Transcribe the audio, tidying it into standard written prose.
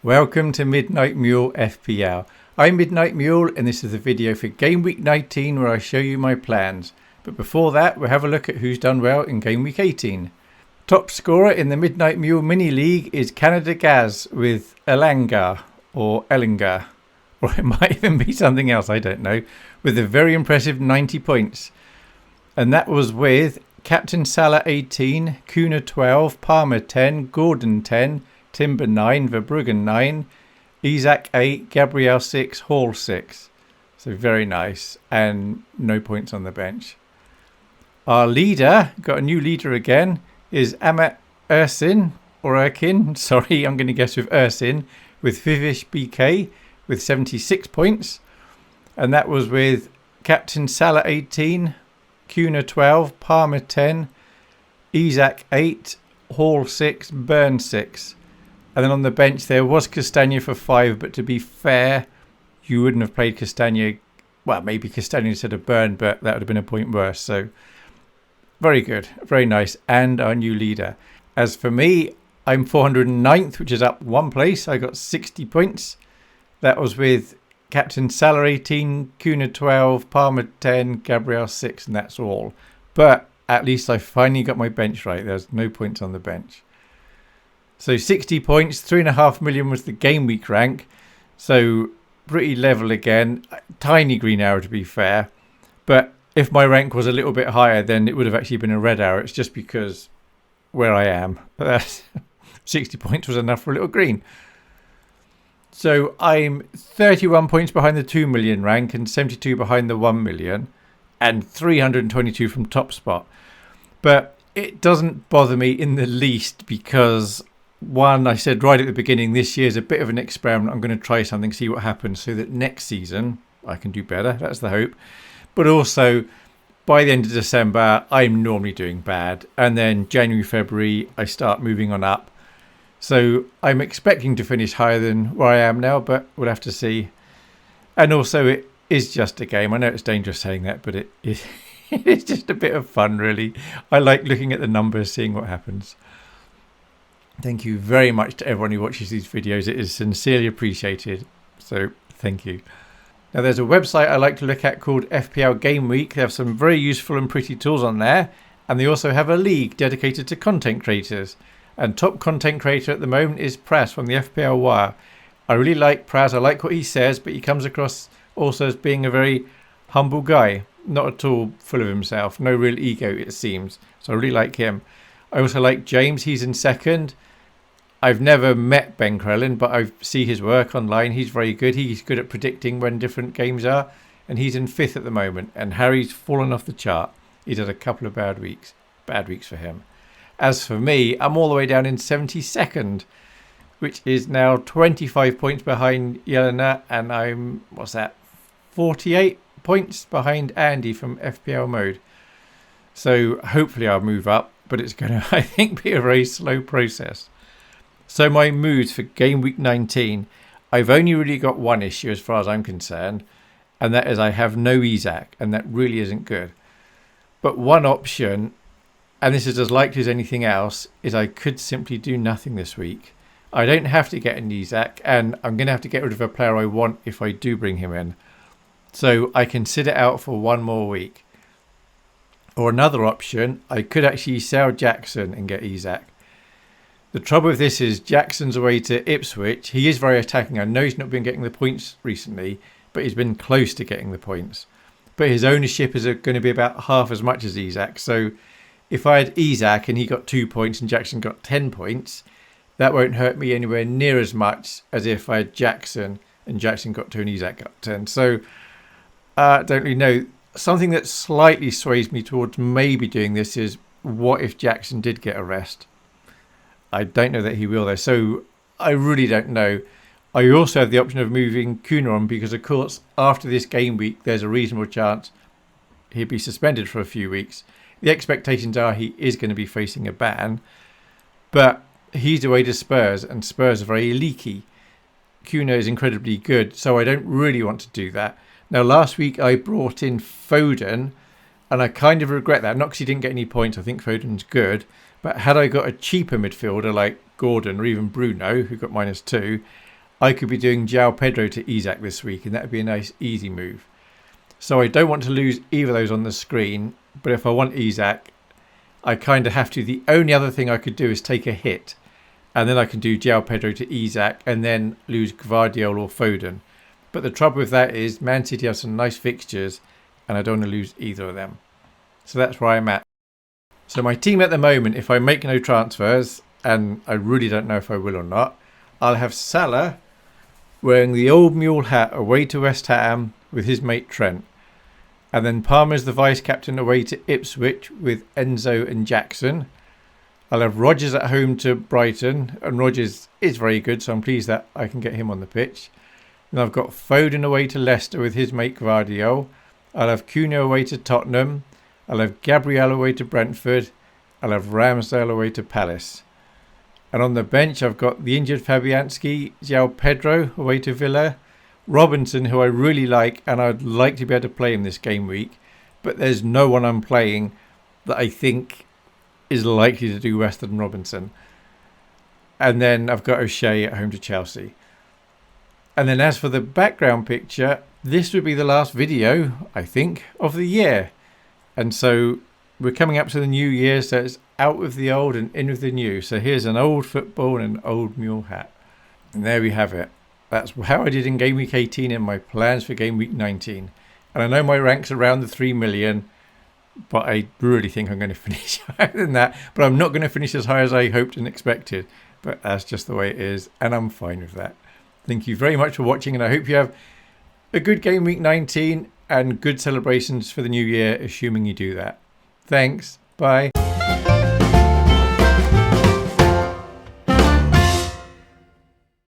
Welcome to Midnight Mule FPL. I'm Midnight Mule and this is the video for Game Week 19 where I show you my plans. But before that, we'll have a look at who's done well in Game Week 18. Top scorer in the Midnight Mule Mini-league is Canada Gaz with Elanga or Ellinger, or it might even be something else, I don't know, with a very impressive 90 points. And that was with Captain Salah 18, Kuna 12, Palmer 10, Gordon 10, Timber 9, Verbruggen 9, Isaac 8, Gabriel 6, Hall 6. So very nice. And no points on the bench. Our leader, got a new leader again, is Amat Ersin, or Erkin. Sorry, I'm going to guess with Ersin, with Vivish BK with 76 points. And that was with Captain Salah 18, Kuna 12, Palmer 10, Isaac 8, Hall 6, Burn 6. And then on the bench there was Castagna for 5, but to be fair, you wouldn't have played Castagna. Well, maybe Castagna instead of Burn, but that would have been a point worse. So very good, very nice. And our new leader. As for me, I'm 409th, which is up one place. I got 60 points. That was with Captain Salah 18, Kuna 12, Palmer 10, Gabriel 6, and that's all. But at least I finally got my bench right. There's no points on the bench. So 60 points, 3.5 million was the game week rank. So pretty level again. Tiny green arrow to be fair. But if my rank was a little bit higher, then it would have actually been a red arrow. It's just because where I am. 60 points was enough for a little green. So I'm 31 points behind the 2 million rank and 72 behind the 1 million. And 322 from top spot. But it doesn't bother me in the least because... One, I said right at the beginning, this year is a bit of an experiment. I'm going to try something, see what happens, so that next season I can do better. That's the hope. But also, by the end of December, I'm normally doing bad. And then January, February, I start moving on up. So I'm expecting to finish higher than where I am now, but we'll have to see. And also, it is just a game. I know it's dangerous saying that, but it's just a bit of fun, really. I like looking at the numbers, seeing what happens. Thank you very much to everyone who watches these videos. It is sincerely appreciated. So thank you. Now there's a website I like to look at called FPL Gameweek. They have some very useful and pretty tools on there. And they also have a league dedicated to content creators. And top content creator at the moment is Praz from the FPL Wire. I really like Praz. I like what he says, but he comes across also as being a very humble guy. Not at all full of himself. No real ego, it seems. So I really like him. I also like James. He's in second. I've never met Ben Crellin, but I see his work online. He's very good. He's good at predicting when different games are. And he's in 5th at the moment. And Harry's fallen off the chart. He's had a couple of bad weeks. Bad weeks for him. As for me, I'm all the way down in 72nd, which is now 25 points behind Yelena. And I'm, 48 points behind Andy from FPL Mode. So hopefully I'll move up. But it's going to, I think, be a very slow process. So my moods for Game Week 19, I've only really got one issue as far as I'm concerned, and that is I have no Isaac, and that really isn't good. But one option, and this is as likely as anything else, is I could simply do nothing this week. I don't have to get an Isaac, and I'm going to have to get rid of a player I want if I do bring him in. So I can sit it out for one more week. Or another option, I could actually sell Jackson and get Isaac. The trouble with this is Jackson's away to Ipswich. He is very attacking. I know he's not been getting the points recently, but he's been close to getting the points. But his ownership is going to be about half as much as Isaac. So if I had Isaac and he got 2 points and Jackson got 10 points, that won't hurt me anywhere near as much as if I had Jackson and Jackson got 2 and Isaac got 10. So I don't really know. Something that slightly sways me towards maybe doing this is what if Jackson did get a rest? I don't know that he will though, so I really don't know. I also have the option of moving Kuna on because, of course, after this game week, there's a reasonable chance he'll be suspended for a few weeks. The expectations are he is going to be facing a ban, but he's away to Spurs, and Spurs are very leaky. Kuna is incredibly good, so I don't really want to do that. Now, last week I brought in Foden, and I kind of regret that. Not because he didn't get any points. I think Foden's good. But had I got a cheaper midfielder like Gordon or even Bruno, who got -2, I could be doing João Pedro to Isaac this week, and that would be a nice easy move. So I don't want to lose either of those on the screen, but if I want Isaac, I kind of have to. The only other thing I could do is take a hit, and then I can do João Pedro to Isaac and then lose Gvardiol or Foden. But the trouble with that is Man City have some nice fixtures, and I don't want to lose either of them. So that's where I'm at. So my team at the moment, if I make no transfers, and I really don't know if I will or not, I'll have Salah wearing the old mule hat away to West Ham with his mate Trent. And then Palmer's the vice-captain away to Ipswich with Enzo and Jackson. I'll have Rodgers at home to Brighton, and Rodgers is very good, so I'm pleased that I can get him on the pitch. And I've got Foden away to Leicester with his mate Gvardiol. I'll have Cunha away to Tottenham. I'll have Gabriel away to Brentford. I'll have Ramsdale away to Palace. And on the bench, I've got the injured Fabianski, João Pedro away to Villa, Robinson, who I really like, and I'd like to be able to play him this game week, but there's no one I'm playing that I think is likely to do worse than Robinson. And then I've got O'Shea at home to Chelsea. And then as for the background picture, this would be the last video, I think, of the year. And so we're coming up to the new year, so it's out with the old and in with the new. So here's an old football and an old mule hat. And there we have it. That's how I did in Game Week 18 and my plans for Game Week 19. And I know my rank's around the 3 million, but I really think I'm going to finish higher than that. But I'm not going to finish as high as I hoped and expected. But that's just the way it is, and I'm fine with that. Thank you very much for watching, and I hope you have a good Game Week 19 and good celebrations for the new year, assuming you do that. Thanks. Bye.